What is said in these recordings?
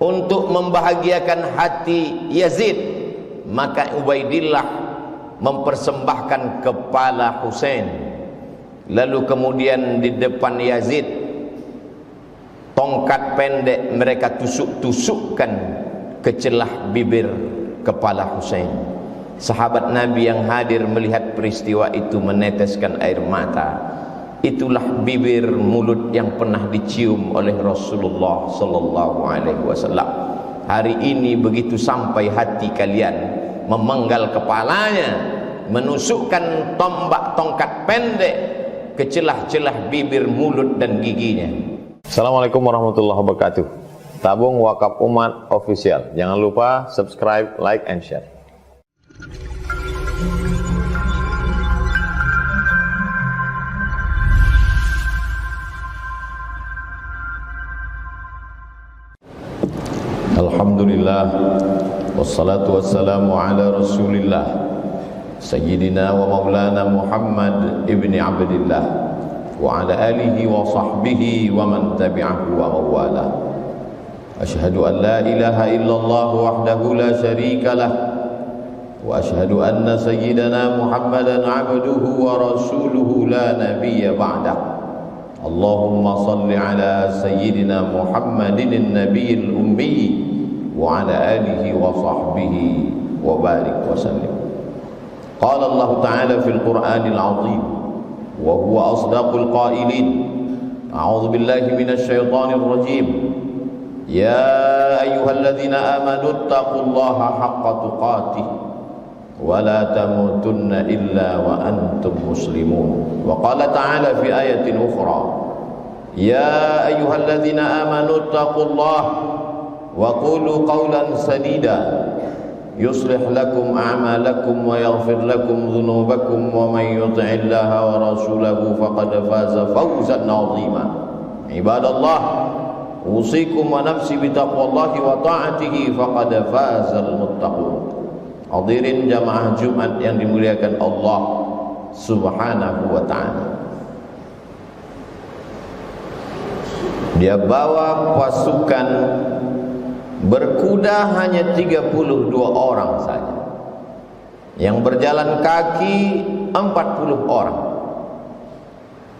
untuk membahagiakan hati Yazid, maka Ubaidillah mempersembahkan kepala Husain. Lalu kemudian di depan Yazid, tongkat pendek mereka tusuk-tusukkan ke celah bibir kepala Husain. Sahabat Nabi yang hadir melihat peristiwa itu meneteskan air mata. Itulah bibir mulut yang pernah dicium oleh Rasulullah sallallahu alaihi wasallam. Hari ini begitu sampai hati kalian, memenggal kepalanya, menusukkan tombak tongkat pendek ke celah-celah bibir, mulut dan giginya. Assalamualaikum warahmatullahi wabarakatuh. Tabung Wakaf Umat Official. Jangan lupa subscribe, like, and share. Alhamdulillah, wassalatu wassalamu ala rasulillah Sayyidina wa maulana Muhammad ibni Abdillah wa ala alihi wa sahbihi wa man tabi'ahu wa mawala. Ashhadu an la ilaha illallah wahdahu la sharika lah, wa ashhadu anna sayyidana Muhammadan abduhu wa rasuluhu la nabiyya ba'dah. Allahumma salli ala sayyidina Muhammadin an-nabiyil ummi wa ala alihi wa sahbihi wa barik wa sallim. Qala Allah Ta'ala fil Qur'anil 'azim wa huwa asdaqul qailin. A'udzu billahi minasy syaithanir rajim. Ya ayyuhalladzina amanu taqullaha haqqa tuqatih wa la tamutunna illa wa antum muslimun. Wa qala ta'ala fi ayatin ukhra, ya ayyuhalladzina amanu taqullaha wa qulu qawlan sadida yuslih lakum a'malakum wa yaghfir lakum dhunubakum wa man yuti'illaha wa rasulahu faqad faza fawzan 'azima. Ibadallah, usikum wa nafsi bitaqwallahi wa ta'atihi faqad fazal muttaqun. Hadirin jamaah Jumat yang dimuliakan Allah Subhanahu wa ta'ala. Dia bawa pasukan berkuda hanya 32 orang saja. Yang berjalan kaki 40 orang.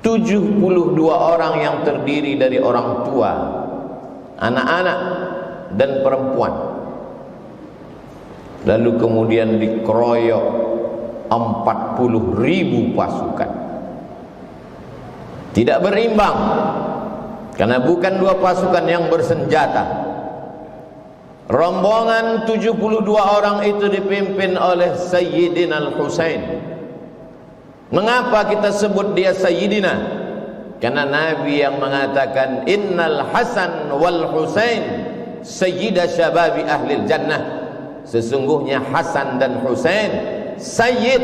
72 orang yang terdiri dari orang tua, anak-anak dan perempuan. Lalu kemudian dikeroyok 40.000 pasukan. Tidak berimbang, karena bukan dua pasukan yang bersenjata. Rombongan 72 orang itu dipimpin oleh Sayyidina Al-Husain. Mengapa kita sebut dia Sayyidina? Karena Nabi yang mengatakan Innal Hasan wal Husain Sayyida syababi ahlil jannah. Sesungguhnya Hasan dan Husain Sayyid,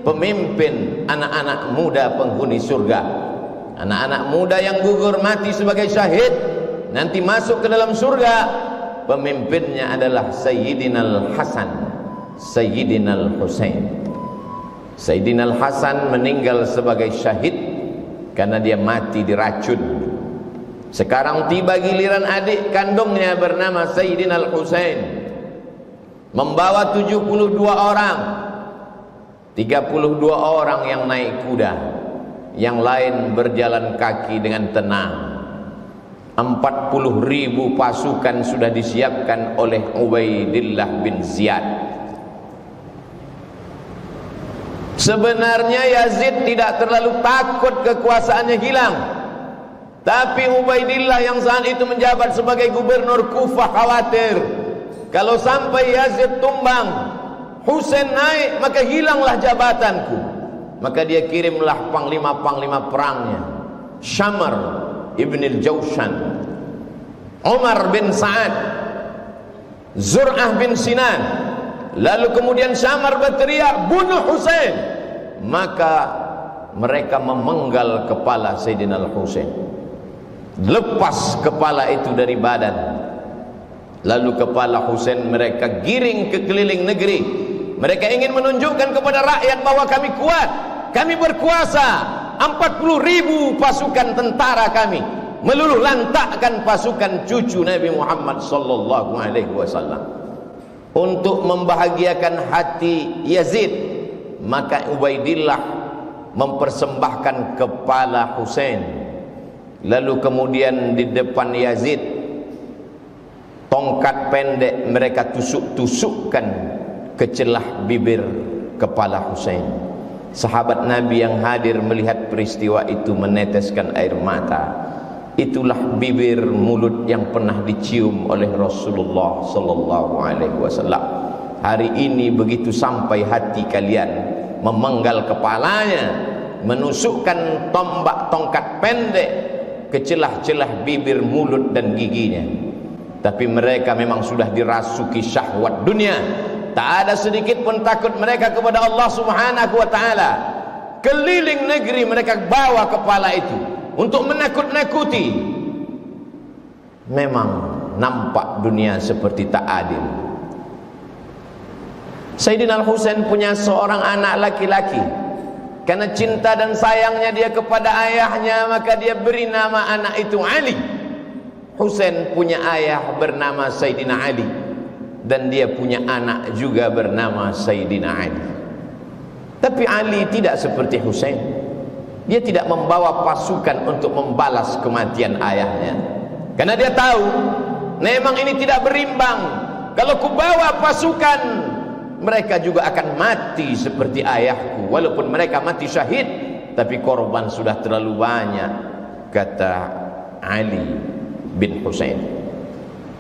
pemimpin anak-anak muda penghuni surga. Anak-anak muda yang gugur mati sebagai syahid nanti masuk ke dalam surga. Pemimpinnya adalah Sayyidina Al-Hasan, Sayyidina Al-Husain. Sayyidina Al-Hasan meninggal sebagai syahid karena dia mati diracun. Sekarang tiba giliran adik kandungnya bernama Sayyidina Al-Husain, membawa 72 orang. 32 orang yang naik kuda, yang lain berjalan kaki dengan tenang. 40.000 pasukan sudah disiapkan oleh Ubaidillah bin Ziyad. Sebenarnya Yazid tidak terlalu takut kekuasaannya hilang, tapi Ubaidillah yang saat itu menjabat sebagai gubernur Kufah khawatir kalau sampai Yazid tumbang, Husain naik, maka hilanglah jabatanku. Maka dia kirimlah panglima-panglima perangnya, Syamar Ibn al-Jawshan, Umar bin Sa'ad, Zur'ah bin Sinan. Lalu kemudian Syamar berteriak, bunuh Husain. Maka mereka memenggal kepala Sayyidina Al-Husain, lepas kepala itu dari badan. Lalu kepala Husain mereka giring ke keliling negeri. Mereka ingin menunjukkan kepada rakyat bahwa kami kuat, kami berkuasa. 40.000 pasukan tentara kami. meluluh lantakkan pasukan cucu Nabi Muhammad sallallahu alaihi wasallam. Untuk membahagiakan hati Yazid, maka Ubaidillah mempersembahkan kepala Husain. Lalu kemudian di depan Yazid, tongkat pendek mereka tusuk-tusukkan ke celah bibir kepala Husain. Sahabat Nabi yang hadir melihat peristiwa itu meneteskan air mata. Itulah bibir mulut yang pernah dicium oleh Rasulullah sallallahu alaihi wasallam. Hari ini begitu sampai hati kalian, memenggal kepalanya, menusukkan tombak tongkat pendek ke celah-celah bibir, mulut dan giginya. Tapi mereka memang sudah dirasuki syahwat dunia. Tak ada sedikit pun takut mereka kepada Allah Subhanahu wa ta'ala. Keliling negeri mereka bawa kepala itu untuk menakut-nakuti. Memang nampak dunia seperti tak adil. Sayyidina Al-Husain punya seorang anak laki-laki. Karena cinta dan sayangnya dia kepada ayahnya, maka dia beri nama anak itu Ali. Husain punya ayah bernama Sayyidina Ali, dan dia punya anak juga bernama Sayyidina Ali. Tapi Ali tidak seperti Husain. Dia tidak membawa pasukan untuk membalas kematian ayahnya, karena dia tahu memang ini tidak berimbang. Kalau kubawa pasukan, mereka juga akan mati seperti ayahku. Walaupun mereka mati syahid, tapi korban sudah terlalu banyak, kata Ali bin Husain.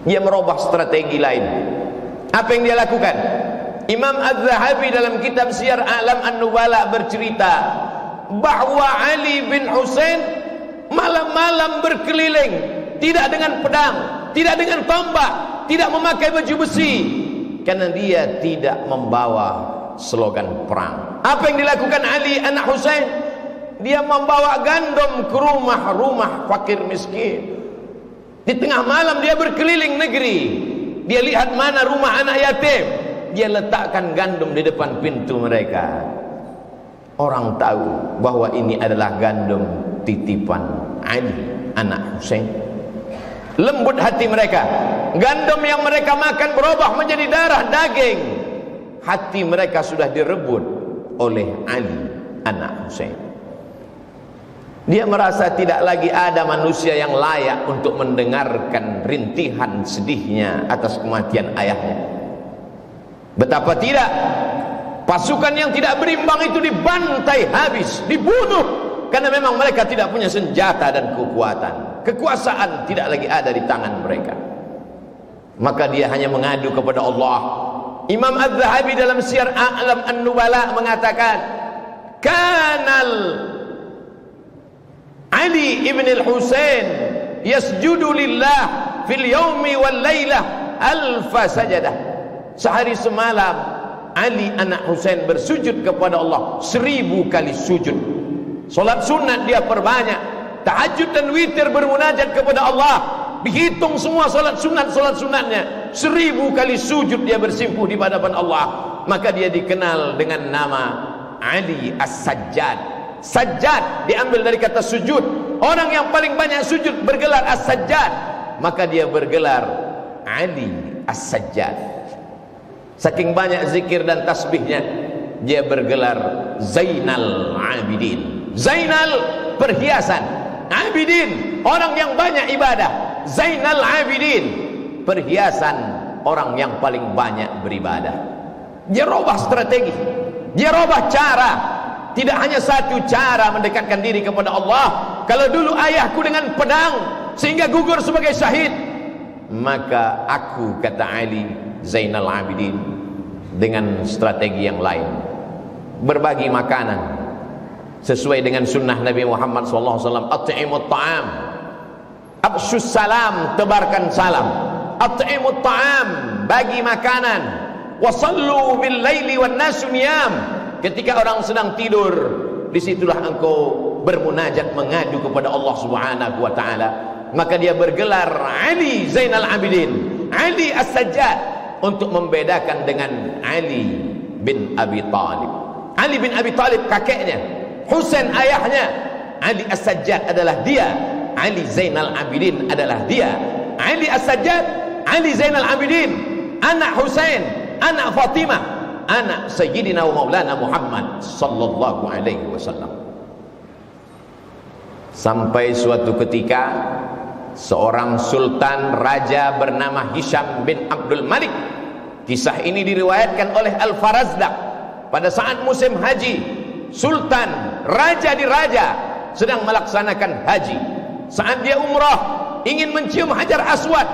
Dia merubah strategi lain. Apa yang dia lakukan? Imam Az-Zahabi dalam kitab Siyar A'lam An-Nubala bercerita bahwa Ali bin Husain malam-malam berkeliling, tidak dengan pedang, tidak dengan tombak, tidak memakai baju besi, karena dia tidak membawa slogan perang. Apa yang dilakukan Ali anak Husain? Dia membawa gandum ke rumah-rumah fakir miskin. Di tengah malam dia berkeliling negeri. Dia lihat mana rumah anak yatim, dia letakkan gandum di depan pintu mereka. Orang tahu bahwa ini adalah gandum titipan Ali anak Husain. Lembut hati mereka. Gandum yang mereka makan berubah menjadi darah daging. Hati mereka sudah direbut oleh Ali anak Husain. Dia merasa tidak lagi ada manusia yang layak untuk mendengarkan rintihan sedihnya atas kematian ayahnya. Betapa tidak, pasukan yang tidak berimbang itu dibantai habis, dibunuh, karena memang mereka tidak punya senjata dan kekuatan. Kekuasaan tidak lagi ada di tangan mereka. Maka dia hanya mengadu kepada Allah. Imam Az-Zahabi dalam Siyar A'lam An-Nubala mengatakan, kanal Ali ibn al-Husain yasjudu lillah fil yawmi wal laylah alfa sajadah. Sehari semalam Ali anak Husain bersujud kepada Allah 1000 kali sujud. Solat sunat dia perbanyak, tahajud dan witir bermunajat kepada Allah. Dihitung semua solat sunatnya, 1000 kali sujud dia bersimpuh di hadapan Allah. Maka dia dikenal dengan nama Ali As-Sajjad. Sajjad diambil dari kata sujud. Orang yang paling banyak sujud bergelar As-Sajjad, maka dia bergelar Ali As-Sajjad. Saking banyak zikir dan tasbihnya, dia bergelar Zainal Abidin. Zainal perhiasan, Abidin orang yang banyak ibadah. Zainal Abidin perhiasan orang yang paling banyak beribadah. Dia robah strategi, dia robah cara. Tidak hanya satu cara mendekatkan diri kepada Allah. Kalau dulu ayahku dengan pedang sehingga gugur sebagai syahid, maka aku, kata Ali Zainal Abidin, dengan strategi yang lain, berbagi makanan sesuai dengan sunnah Nabi Muhammad SAW. At'imut ta'am, absyus salam, tebarkan salam. At'imut ta'am, bagi makanan. Wasallu bil laili wan nasu niyam. Ketika orang sedang tidur, disitulah engkau bermunajat, mengadu kepada Allah Subhanahu wa ta'ala. Maka dia bergelar Ali Zainal Abidin, Ali As-Sajjad, untuk membedakan dengan Ali bin Abi Talib. Ali bin Abi Talib kakeknya, Husain ayahnya. Ali As-Sajjad adalah dia, Ali Zainal Abidin adalah dia, Ali As-Sajjad, Ali Zainal Abidin, anak Husain, anak Fatimah, anak Sayyidina wa Maulana Muhammad sallallahu alaihi wasallam. Sampai suatu ketika seorang sultan raja bernama Hisham bin Abdul Malik. Kisah ini diriwayatkan oleh Al-Farazdaq. Pada saat musim haji, sultan raja di raja sedang melaksanakan haji. Saat dia umrah, ingin mencium Hajar Aswad,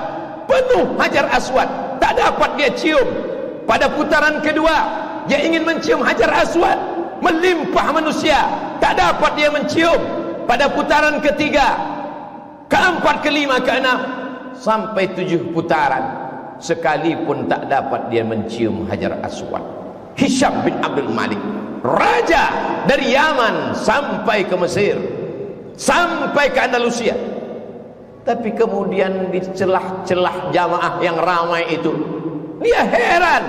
penuh Hajar Aswad, tak dapat dia cium. Pada putaran kedua, dia ingin mencium Hajar Aswad, melimpah manusia, tak dapat dia mencium. Pada putaran ketiga, keempat, kelima, keenam, sampai 7 putaran, sekalipun tak dapat dia mencium Hajar Aswad. Hisham bin Abdul Malik, raja dari Yaman sampai ke Mesir, sampai ke Andalusia. Tapi kemudian di celah-celah jamaah yang ramai itu, dia heran.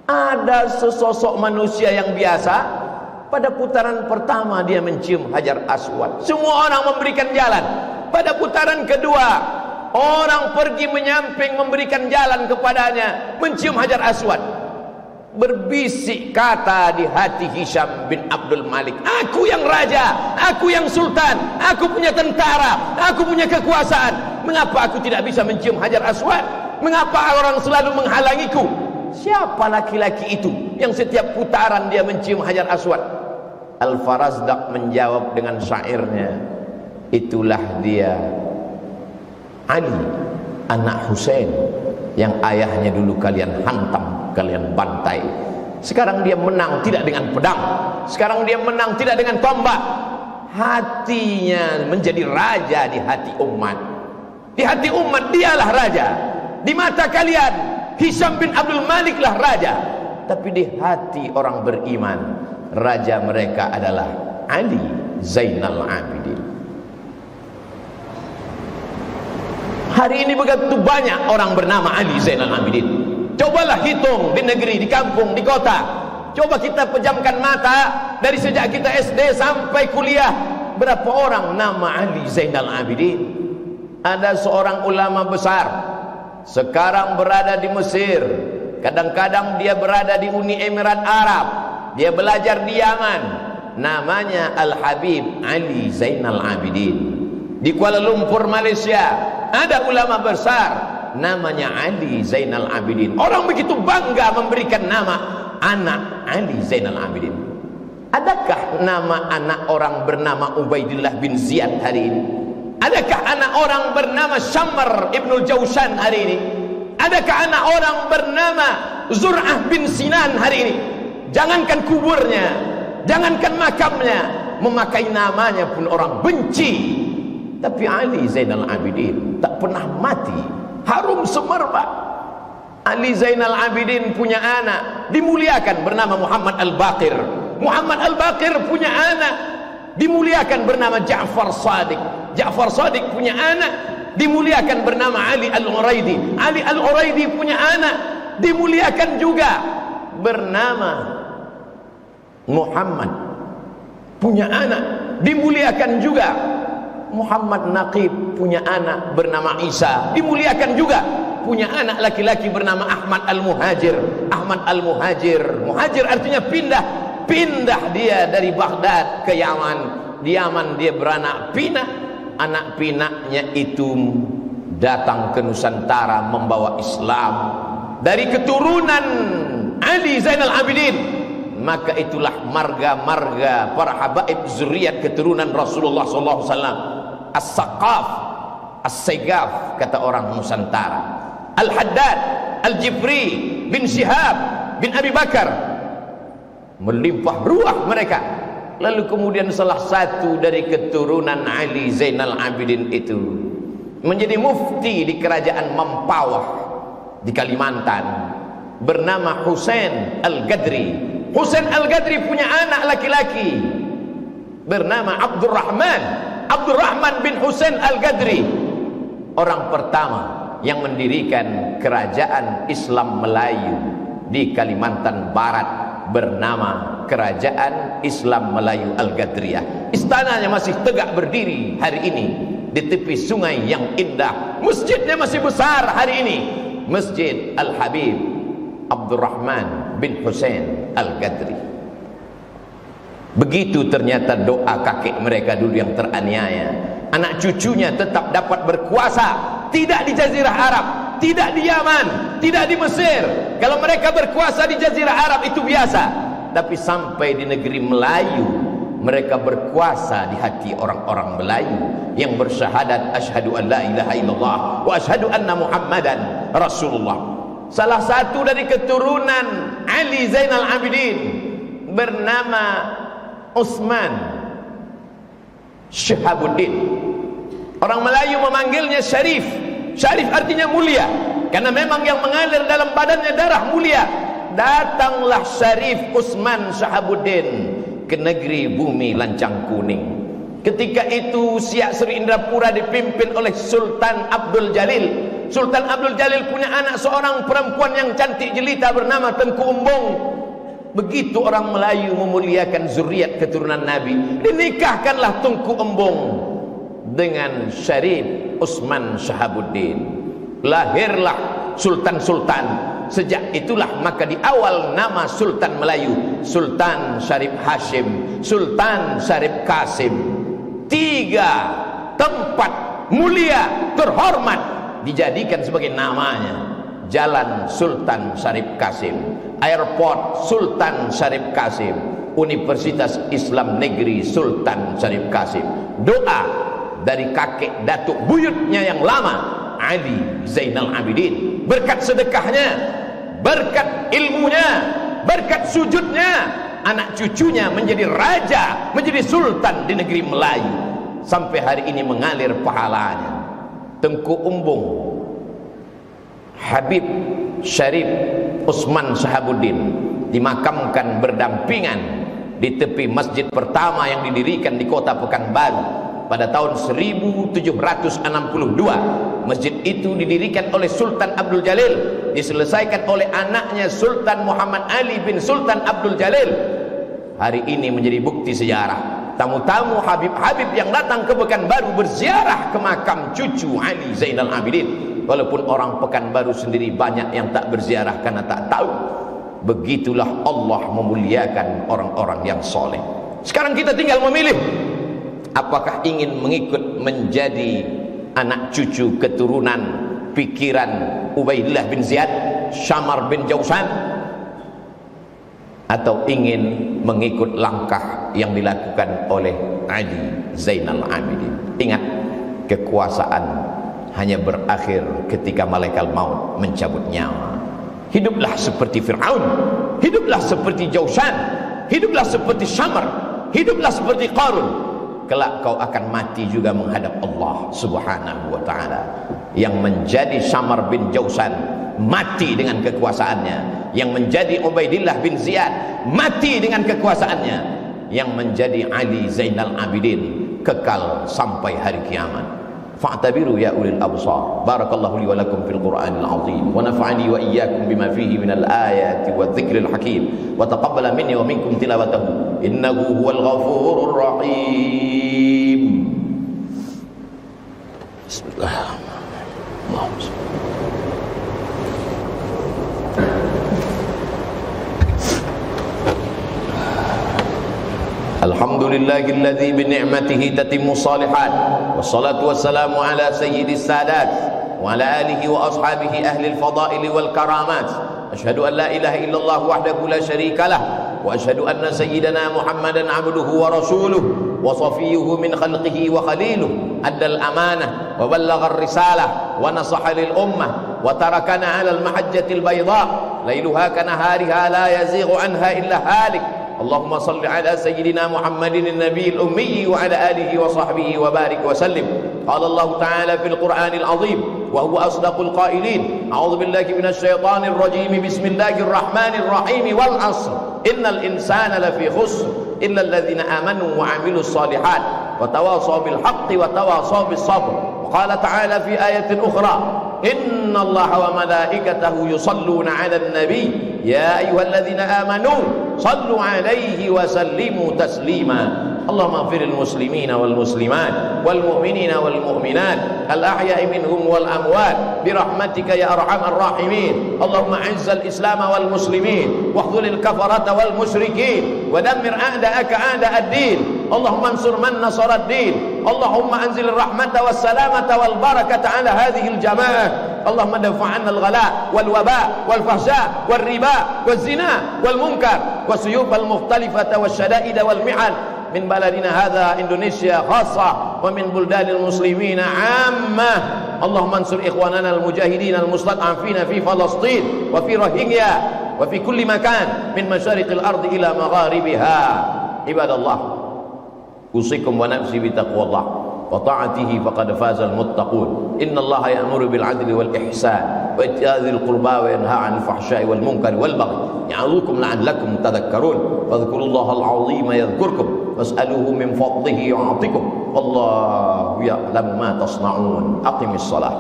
Ada sesosok manusia yang biasa, pada putaran pertama dia mencium Hajar Aswad, semua orang memberikan jalan. Pada putaran kedua, orang pergi menyamping memberikan jalan kepadanya, mencium Hajar Aswad. Berbisik kata di hati Hisham bin Abdul Malik, aku yang raja, aku yang sultan, aku punya tentara, aku punya kekuasaan, mengapa aku tidak bisa mencium Hajar Aswad? Mengapa orang selalu menghalangiku? Siapa laki-laki itu yang setiap putaran dia mencium Hajar Aswad? Al-Farazdaq menjawab dengan syairnya, itulah dia Ali, anak Husain, yang ayahnya dulu kalian hantam, kalian bantai. Sekarang dia menang tidak dengan pedang, sekarang dia menang tidak dengan tombak. Hatinya menjadi raja di hati umat. Di hati umat dialah raja. Di mata kalian Hisham bin Abdul Malik lah raja, tapi di hati orang beriman, raja mereka adalah Ali Zainal Abidin. Hari ini begitu banyak orang bernama Ali Zainal Abidin. Cobalah hitung di negeri, di kampung, di kota. Coba kita pejamkan mata dari sejak kita SD sampai kuliah, berapa orang nama Ali Zainal Abidin? Ada seorang ulama besar, sekarang berada di Mesir, kadang-kadang dia berada di Uni Emirat Arab, dia belajar di Yaman, namanya Al-Habib Ali Zainal Abidin. Di Kuala Lumpur, Malaysia, ada ulama besar namanya Ali Zainal Abidin. Orang begitu bangga memberikan nama anak Ali Zainal Abidin. Adakah nama anak orang bernama Ubaidillah bin Ziyad hari ini? Adakah anak orang bernama Syamr ibnul Jawshan hari ini? Adakah anak orang bernama Zur'ah bin Sinan hari ini? Jangankan kuburnya, jangankan makamnya, memakai namanya pun orang benci. Tapi Ali Zainal Abidin tak pernah mati, harum semerbak. Ali Zainal Abidin punya anak dimuliakan bernama Muhammad Al-Baqir. Muhammad Al-Baqir punya anak dimuliakan bernama Ja'far Shadiq. Ja'far Shadiq punya anak dimuliakan bernama Ali Al-Uraidi. Ali Al-Uraidi punya anak dimuliakan juga bernama Muhammad. Punya anak dimuliakan juga. Muhammad Naqib punya anak bernama Isa, dimuliakan juga. Punya anak laki-laki bernama Ahmad Al-Muhajir. Ahmad Al-Muhajir, muhajir artinya pindah. Pindah dia dari Baghdad ke Yaman. Di Yaman dia beranak pinak. Anak pinaknya itu datang ke Nusantara membawa Islam dari keturunan Ali Zainal Abidin. Maka itulah marga-marga para habaib zuriat keturunan Rasulullah SAW. As-Saqaf, As-Saigaf kata orang Nusantara. Al-Haddad, Al-Jibri bin Syihab bin Abi Bakar, melimpah ruah mereka. Lalu kemudian salah satu dari keturunan Ali Zainal Abidin itu menjadi mufti di kerajaan Mempawah di Kalimantan, bernama Husain Al-Gadri. Husain Al-Gadri punya anak laki-laki bernama Abdurrahman bin Husain Al-Gadri, orang pertama yang mendirikan kerajaan Islam Melayu di Kalimantan Barat bernama Kerajaan Islam Melayu Al-Gadriyah. Istananya masih tegak berdiri hari ini di tepi sungai yang indah. Masjidnya masih besar hari ini, Masjid Al-Habib Abdurrahman bin Hussein Al-Gadri. Begitu ternyata doa kakek mereka dulu yang teraniaya, anak cucunya tetap dapat berkuasa, tidak di Jazirah Arab, tidak di Yaman, tidak di Mesir. Kalau mereka berkuasa di Jazirah Arab itu biasa, tapi sampai di negeri Melayu mereka berkuasa di hati orang-orang Melayu yang bersyahadat asyhadu an la ilaha illallah wa asyhadu anna Muhammadan Rasulullah. Salah satu dari keturunan Ali Zainal Abidin bernama Utsman Syahabuddin. Orang Melayu memanggilnya Syarif. Syarif artinya mulia, karena memang yang mengalir dalam badannya darah mulia. Datanglah Syarif Utsman Syahabuddin ke negeri bumi lancang kuning. Ketika itu Siak Sri Indrapura dipimpin oleh Sultan Abdul Jalil. Sultan Abdul Jalil punya anak seorang perempuan yang cantik jelita bernama Tengku Umbong. Begitu orang Melayu memuliakan zuriat keturunan Nabi, dinikahkanlah Tengku Umbong dengan Syarif Utsman Syahabuddin. Lahirlah sultan-sultan. Sejak itulah maka di awal nama Sultan Melayu, Sultan Syarif Hashim, Sultan Syarif Kasim. 3 tempat mulia terhormat dijadikan sebagai namanya. Jalan Sultan Syarif Kasim, Airport Sultan Syarif Kasim, Universitas Islam Negeri Sultan Syarif Kasim. Doa dari kakek datuk buyutnya yang lama, Ali Zainal Abidin. Berkat sedekahnya, berkat ilmunya, berkat sujudnya, anak cucunya menjadi raja, menjadi sultan di negeri Melayu. Sampai hari ini mengalir pahalanya. Tengku Umbong Habib Syarif Utsman Syahabuddin dimakamkan berdampingan di tepi masjid pertama yang didirikan di kota Pekanbaru pada tahun 1762. Masjid itu didirikan oleh Sultan Abdul Jalil, diselesaikan oleh anaknya Sultan Muhammad Ali bin Sultan Abdul Jalil. Hari ini menjadi bukti sejarah. Tamu-tamu Habib-Habib yang datang ke Pekanbaru berziarah ke makam cucu Ali Zainal Abidin. Walaupun orang Pekanbaru sendiri banyak yang tak berziarah karena tak tahu. Begitulah Allah memuliakan orang-orang yang soleh. Sekarang kita tinggal memilih, apakah ingin mengikut menjadi anak cucu keturunan pikiran Ubaidillah bin Ziyad, Syamar bin Jausan, atau ingin mengikut langkah yang dilakukan oleh Ali Zainal Abidin. Ingat, kekuasaan hanya berakhir ketika malaikat maut mencabut nyawa. Hiduplah seperti Fir'aun, hiduplah seperti Jausan, hiduplah seperti Syamar, hiduplah seperti Qarun. Kelak kau akan mati juga menghadap Allah Subhanahu wa ta'ala. Yang menjadi Syamar bin Jausan mati dengan kekuasaannya, yang menjadi Ubaidillah bin Ziyad mati dengan kekuasaannya, yang menjadi Ali Zainal Abidin kekal sampai hari kiamat. Fa'tabiru ya ulil absar. Barakallahu li wa lakum fil Qur'anil azim wa nafa'ani wa iyyakum bima fihi minal ayati wa dzikril hakim wa taqabbala minni wa minkum tilawatahu innahu huwal ghafurur rahim. Bismillah. Allahumma Alhamdulillahilladzi bi ni'matihi tatimmu shalihat wassalatu wassalamu ala sayyidis sadat wa ala alihi wa ashabihi ahli al-fadail wal karamat. Asyhadu an la ilaha illallah wahdahu la syarika lah wa asyhadu anna sayyidana Muhammadan abduhu wa rasuluhu wa safiyyuhu min khalqihi wa khaliluhu addal amanah wa ballagha ar-risalah wa nasaha lil ummah wa tarakana 'ala al-mahajjatil bayda lailuha kanahariha la yazighu anha illa halik. Allahumma salli ala sayyidina Muhammadin an-nabiyil ummi wa ala alihi wa sahbihi wa barik wa sallim. Qala Allah ta'ala fil Qur'anil azim wa huwa asdaqul qailin. A'udzu billahi minasy syaithanir rajim. Bismillahirrahmanir rahim. Wal 'ashr. Innal insana lafi khusr illa alladhina amanu wa 'amilus shalihat wa tawasaw bil haqqi wa tawasaw bis sabr. Qala ta'ala fi ayatin ukhra. Inna Allaha wa malaikatahu yusalluna 'alan nabiy ya ayyuhalladzina amanu sallu alaihi wa sallimu taslima. Allahumma ighfir lil muslimina wal muslimat wal mu'minina wal mu'minat al ahya'i minhum wal amwat bi rahmatika ya arhamar rahimin. Allahumma izzal islam wal muslimin wahdhuril kafarata wal musyrikin wa dammir a'da'aka a'da'ad-din. Allahumma ansur man nasara ad-din. Allahumma anzil rahmata was salamata wal barakata ala hadhihi al jamaah. Allahumma dafa' 'anna al-ghala wal waba wal fahsya wal riba wal zina wal munkar wasuyub al mukhtalifata wasyada'id wal mihan min baladina hadha Indonesia khassa wa min buldanil muslimina 'ammah. Allahumma ansur ikhwanana al-mujahidin al-mustad'afina fi Palestin wa fi Rohingya wa fi kulli makan min masyariqil ardi ila magharibiha. Ibadallah, usikum wa nafsi bi taqwallah wa ta'atihi faqad fazal muttaqun. Innallaha ya'muru bil 'adli wal ihsan wa ita'dzil qurba wa yanha 'anil fahsya'i wal munkari wal baghi ya'idhukum la'allakum tadhakkarun. Fadhkurullahal 'azima yadhkurkum was'aluhu min fadlihi yu'tikum. Wallahu ya'lamu ma tasna'un. Aqimis shalah.